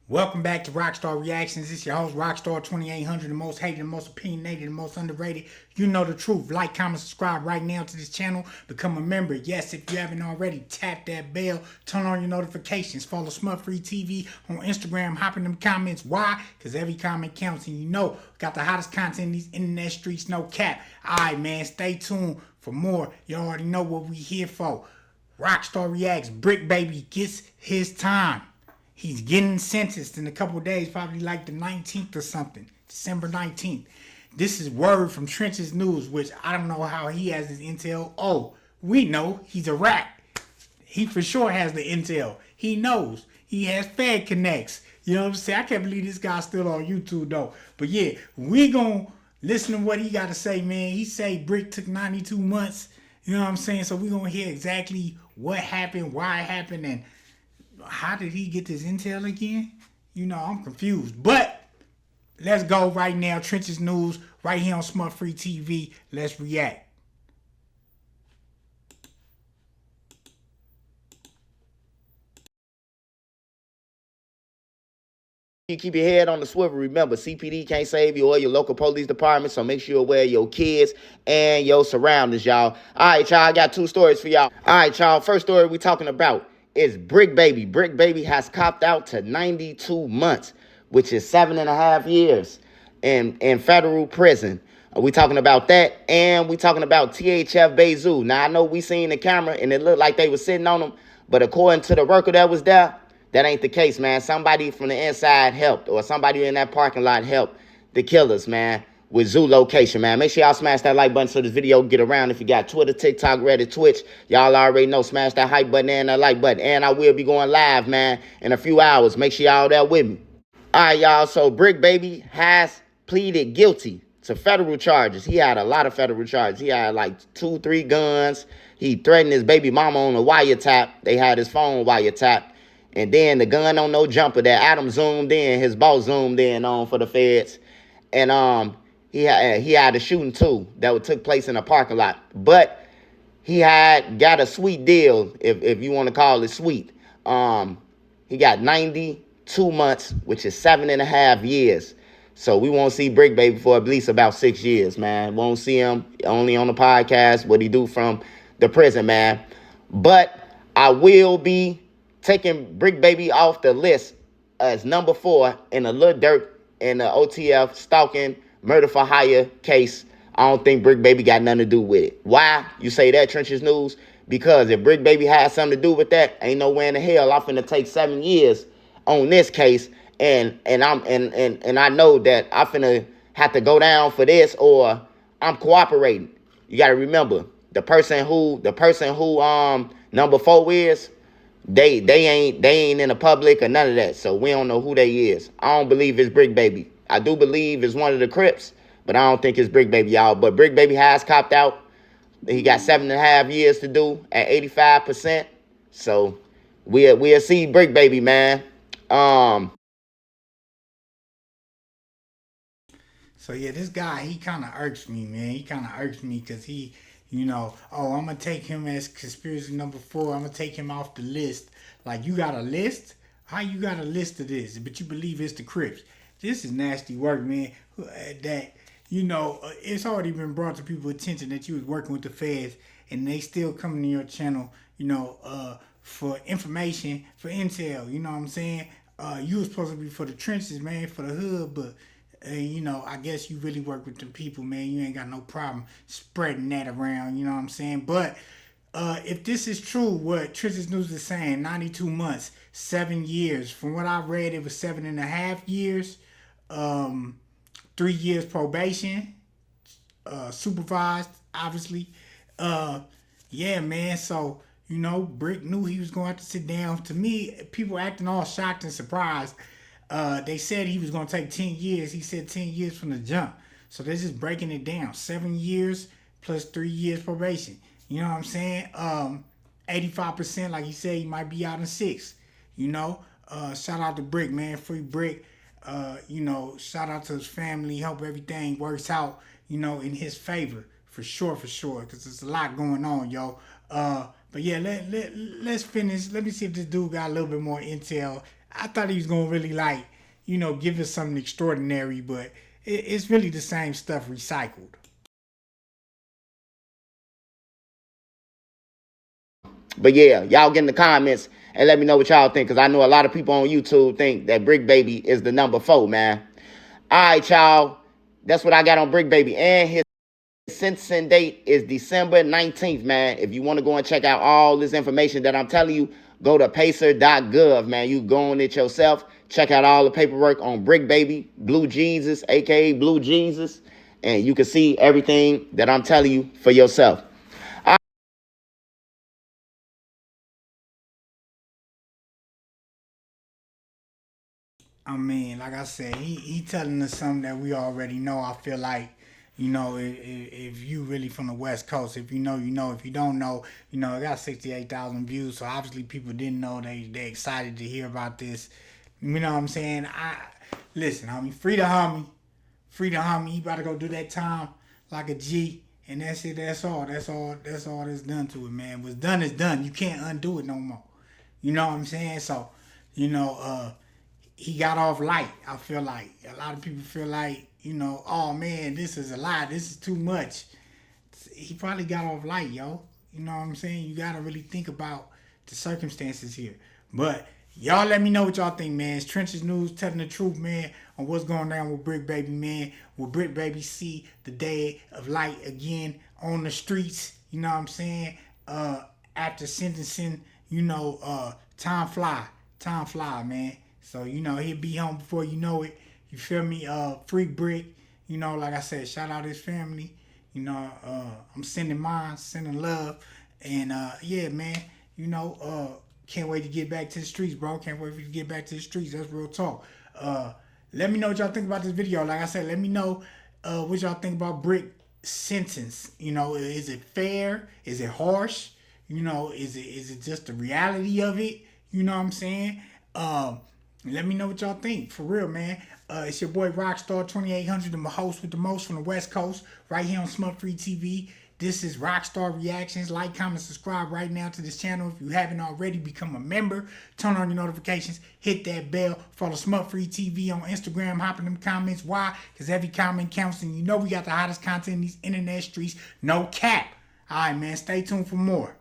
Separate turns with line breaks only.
Welcome back to Rockstar Reactions. This is your host, Rockstar 2800, the most hated, the most opinionated, the most underrated. You know the truth. Like, comment, subscribe right now to this channel. Become a member. Yes, if you haven't already, tap that bell. Turn on your notifications. Follow SmutFree TV on Instagram. Hop in them comments. Why? Because every comment counts. And you know, got the hottest content in these internet streets, no cap. Alright, man, stay tuned for more. You already know what we here for. Rocstar Reacts. Bricc Baby gets his time. He's getting sentenced in a couple of days, probably like the 19th or something, December 19th. This is word from Trenches News, which I don't know how he has his intel. Oh, we know he's a rat. He for sure has the intel. He knows. He has Fed connects. You know what I'm saying? I can't believe this guy's still on YouTube, though. But yeah, we gonna listen to what he got to say, man. He say Bricc took 92 months. You know what I'm saying? So we gonna hear exactly what happened, why it happened, and how did he get this intel again? You know, I'm confused. But let's go right now. Trenches News right here on SmutFree TV. Let's react.
You keep your head on the swivel. Remember, CPD can't save you or your local police department, so make sure you're aware of your kids and your surroundings, y'all. All right, y'all, I got two stories for y'all. All right, y'all, first story we talking about is Bricc Baby. Bricc Baby has copped out to 92 months, which is 7.5 years in federal prison. We talking about that, and we talking about THF Bezu. Now, I know we seen the camera, and it looked like they were sitting on him, but according to the worker that was there, that ain't the case, man. Somebody from the inside helped, or somebody in that parking lot helped the killers, man, with zoo location, man. Make sure y'all smash that like button so this video get around. If you got Twitter, TikTok, Reddit, Twitch, y'all already know, smash that hype button and that like button. And I will be going live, man, in a few hours. Make sure y'all there with me. All right, y'all, so Bricc Baby has pleaded guilty to federal charges. He had a lot of federal charges. He had like 2, 3 guns. He threatened his baby mama on a wiretap. They had his phone wiretapped. And then the gun on no jumper that Adam zoomed in, his boss zoomed in on for the feds. And he had a shooting too that took place in a parking lot. But he had got a sweet deal, if you want to call it sweet. He got 92 months, which is 7.5 years. So we won't see Bricc Baby for at least about 6 years, man. Won't see him only on the podcast, what he do from the prison, man. But I will be taking Bricc Baby off the list as number 4 in the Lil Durk and the OTF stalking murder for hire case. I don't think Bricc Baby got nothing to do with it. Why you say that, Trenches News? Because if Bricc Baby has something to do with that, ain't no way in the hell I'm finna take 7 years on this case, and I know that I'm finna have to go down for this, or I'm cooperating. You gotta remember, the person who number 4 is, they ain't in the public or none of that, so we don't know who they is. I don't believe it's Bricc Baby. I do believe it's one of the Crips, but I don't think it's Bricc Baby, y'all. But Bricc Baby has copped out. He got 7.5 years to do at 85%. So we'll see Bricc Baby, man.
So yeah, this guy, he kind of irks me, man. He kind of irks me because he, you know, oh, I'm going to take him as conspiracy number 4. I'm going to take him off the list. Like, you got a list? How you got a list of this? But you believe it's the Crips. This is nasty work, man. That, you know, it's already been brought to people's attention that you was working with the feds, and they still coming to your channel, you know, for information, for intel. You know what I'm saying? You was supposed to be for the trenches, man, for the hood, but you know, I guess you really work with them people, man. You ain't got no problem spreading that around, you know what I'm saying? But if this is true, what Trenches News is saying, 92 months, 7 years. From what I read, it was 7.5 years, 3 years probation, supervised, obviously. Yeah, man, so, you know, Bricc knew he was going to have to sit down. To me, people acting all shocked and surprised. They said he was going to take 10 years. He said 10 years from the jump. So they're just breaking it down. 7 years plus 3 years probation. You know what I'm saying? 85%, like he said, he might be out in 6. You know? Shout out to Bricc, man. Free Bricc. You know, shout out to his family. Hope everything works out, you know, in his favor. For sure, because there's a lot going on, yo. But yeah, let's finish. Let me see if this dude got a little bit more intel I thought he was gonna really like, give us something extraordinary, but it's really the same stuff recycled.
But yeah, y'all get in the comments and let me know what y'all think, because I know a lot of people on YouTube think that Bricc Baby is the number 4, man. All right, y'all. That's what I got on Bricc Baby. And his sentencing date is December 19th, man. If you want to go and check out all this information that I'm telling you, go to pacer.gov, man. You go on it yourself. Check out all the paperwork on Bricc Baby, Blue Jesus, a.k.a. Blue Jesus. And you can see everything that I'm telling you for yourself.
I mean, like I said, he telling us something that we already know. I feel like, if you really from the West Coast, if you know, you know. If you don't know, it got 68,000 views. So obviously people didn't know. They excited to hear about this. You know what I'm saying? Listen, homie, free the homie. Free the homie. He about to go do that time like a G. And that's it. That's all. That's all that's done to it, man. What's done is done. You can't undo it no more. You know what I'm saying? So, he got off light. I feel like a lot of people feel like, oh man, this is a lie. This is too much. He probably got off light, yo. You know what I'm saying? You gotta really think about the circumstances here. But y'all let me know what y'all think, man. It's Trenches News telling the truth, man, on what's going down with Bricc Baby, man. Will Bricc Baby see the day of light again on the streets? You know what I'm saying? After sentencing, time fly. Time fly, man. So, he'll be home before you know it. You feel me? Free Bricc. Like I said, shout out his family. I'm sending mine, sending love. And yeah, man, can't wait to get back to the streets, bro. Can't wait for you to get back to the streets. That's real talk. Let me know what y'all think about this video. Like I said, let me know what y'all think about Bricc sentence. Is it fair? Is it harsh? Is it just the reality of it? You know what I'm saying? Let me know what y'all think. For real, man. It's your boy Rocstar 2800, the host with the most from the West Coast, right here on SmutFree TV. This is Rocstar Reactions. Like, comment, subscribe right now to this channel. If you haven't already, become a member. Turn on your notifications. Hit that bell. Follow SmutFree TV on Instagram. Hop in them comments. Why? Because every comment counts, and we got the hottest content in these internet streets. No cap. All right, man. Stay tuned for more.